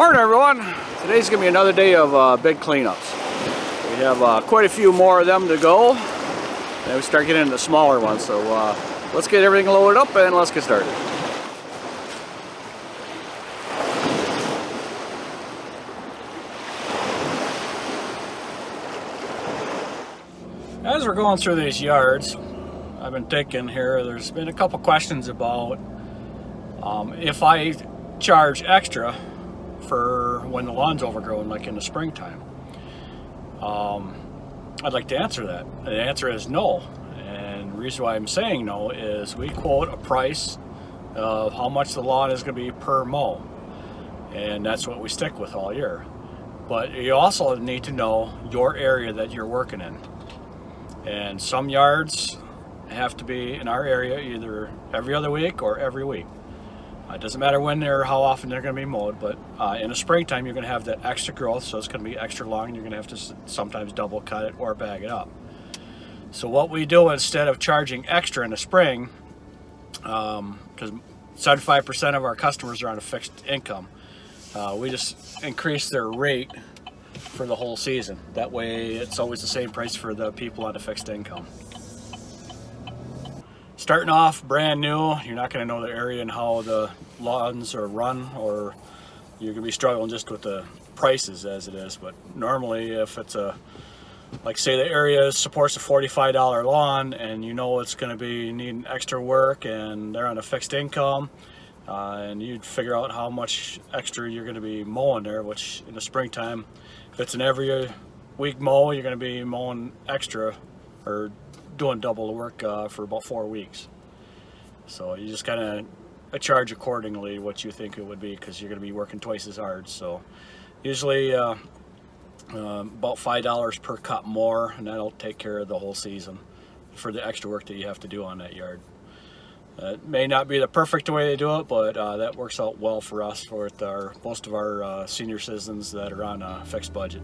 Morning everyone. Today's going to be another day of big cleanups. We have quite a few more of them to go. And we start getting into the smaller ones. So let's get everything loaded up and let's get started. As we're going through these yards, I've been thinking here, there's been a couple questions about if I charge extra for when the lawn's overgrown, like in the springtime. I'd like to answer that. The answer is no. And the reason why I'm saying no is we quote a price of how much the lawn is going to be per mow. And that's what we stick with all year. But you also need to know your area that you're working in. And some yards have to be in our area either every other week or every week. It doesn't matter when or how often they're going to be mowed, but in the springtime you're going to have that extra growth, so it's going to be extra long, and you're going to have to sometimes double cut it or bag it up. So what we do instead of charging extra in the spring, because 75% of our customers are on a fixed income, we just increase their rate for the whole season. That way it's always the same price for the people on a fixed income. Starting off brand new, you're not going to know the area and how the lawns are run, or you're going to be struggling just with the prices as it is. But normally if it's like say the area supports a $45 lawn and you know it's going to be needing extra work and they're on a fixed income, and you'd figure out how much extra you're going to be mowing there, which in the springtime, if it's an every week mow, you're going to be mowing extra or doing double the work for about 4 weeks. So you just kind of charge accordingly what you think it would be, because you're going to be working twice as hard. So usually about $5 per cut more, and that'll take care of the whole season for the extra work that you have to do on that yard. It may not be the perfect way to do it, but that works out well for us, with most of our senior citizens that are on a fixed budget.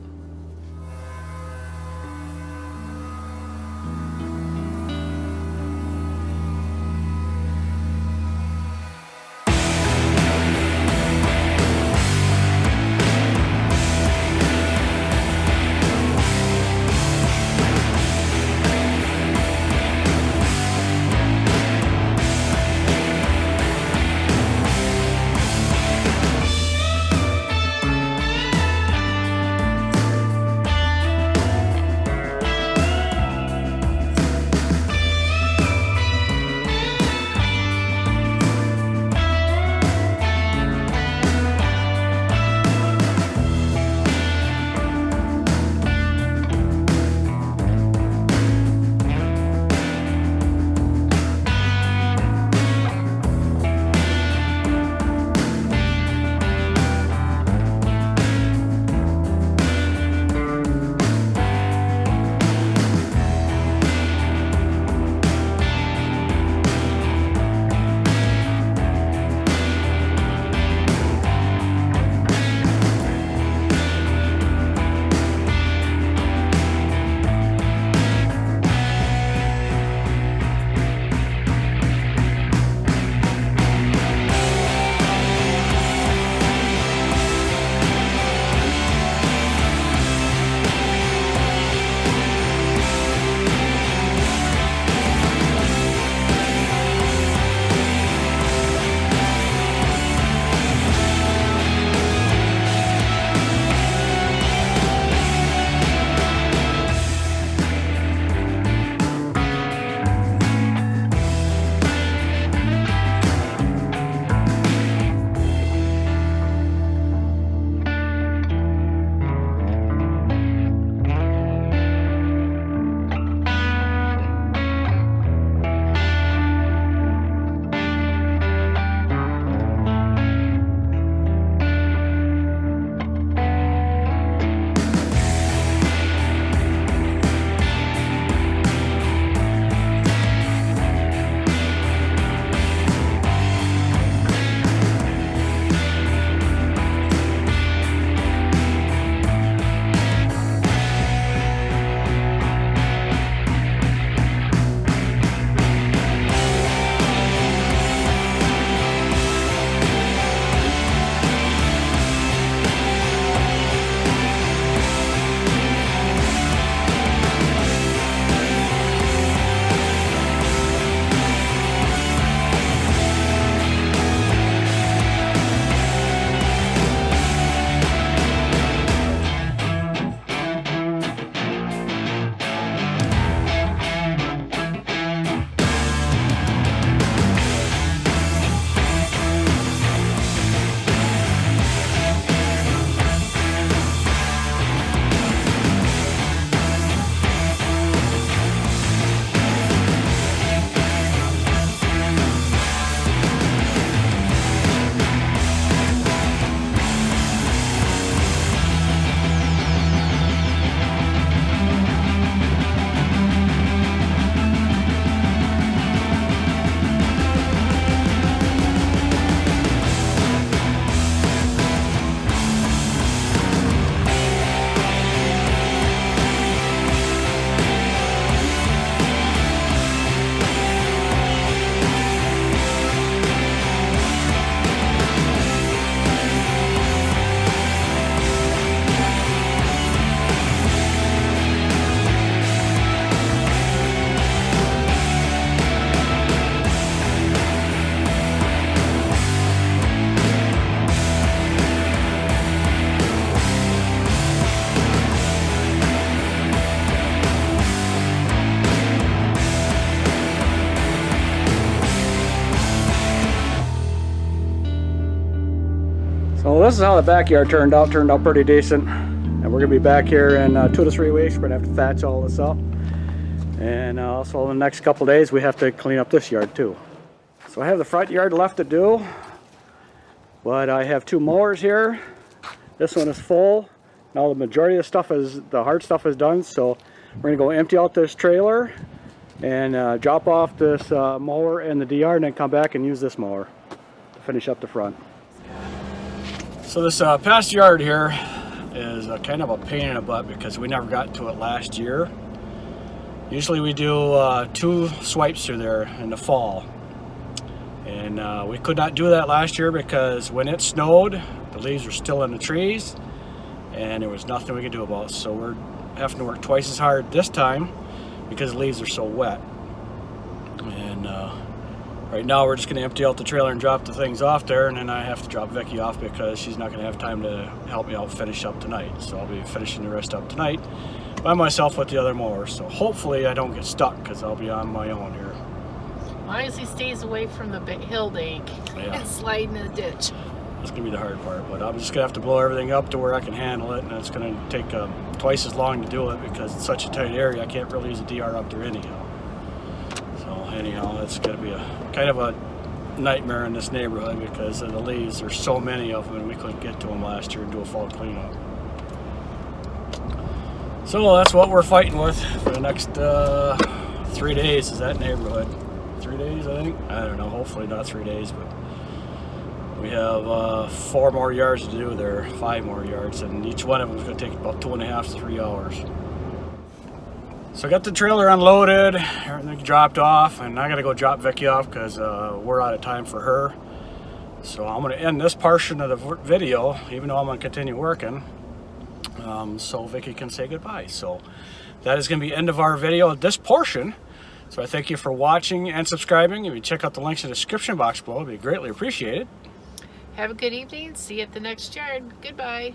this is how the backyard turned out. Turned out pretty decent. And we're going to be back here in 2 to 3 weeks. We're going to have to thatch all this up. And also in the next couple days we have to clean up this yard too. So I have the front yard left to do. But I have 2 mowers here. This one is full. Now the majority of the stuff is, the hard stuff is done. So we're going to go empty out this trailer and drop off this mower and the DR, and then come back and use this mower to finish up the front. So this past yard here is kind of a pain in the butt because we never got to it last year. Usually we do 2 swipes through there in the fall, and we could not do that last year because when it snowed, the leaves were still in the trees and there was nothing we could do about it. So we're having to work twice as hard this time because the leaves are so wet. And right now we're just going to empty out the trailer and drop the things off there, and then I have to drop Vicky off because she's not going to have time to help me out finish up tonight. So I'll be finishing the rest up tonight by myself with the other mower. So hopefully I don't get stuck because I'll be on my own here. As long as he stays away from the big hill bank and slide in the ditch. That's going to be the hard part, but I'm just going to have to blow everything up to where I can handle it, and it's going to take twice as long to do it because it's such a tight area. I can't really use a DR up there anyhow. So anyhow, it's going to be a kind of a nightmare in this neighborhood because of the leaves. There's so many of them and we couldn't get to them last year and do a fall cleanup. So that's what we're fighting with for the next 3 days, is that neighborhood. 3 days, I think? I don't know, hopefully not 3 days, but we have 4 more yards to do there, 5 more yards, and each one of them is going to take about 2.5 to 3 hours. So I got the trailer unloaded, everything dropped off, and I got to go drop Vicky off because we're out of time for her. So I'm going to end this portion of the video, even though I'm going to continue working, so Vicky can say goodbye. So that is going to be the end of our video at this portion. So I thank you for watching and subscribing. If you check out the links in the description box below, it'd be greatly appreciated. Have a good evening. See you at the next yard. Goodbye.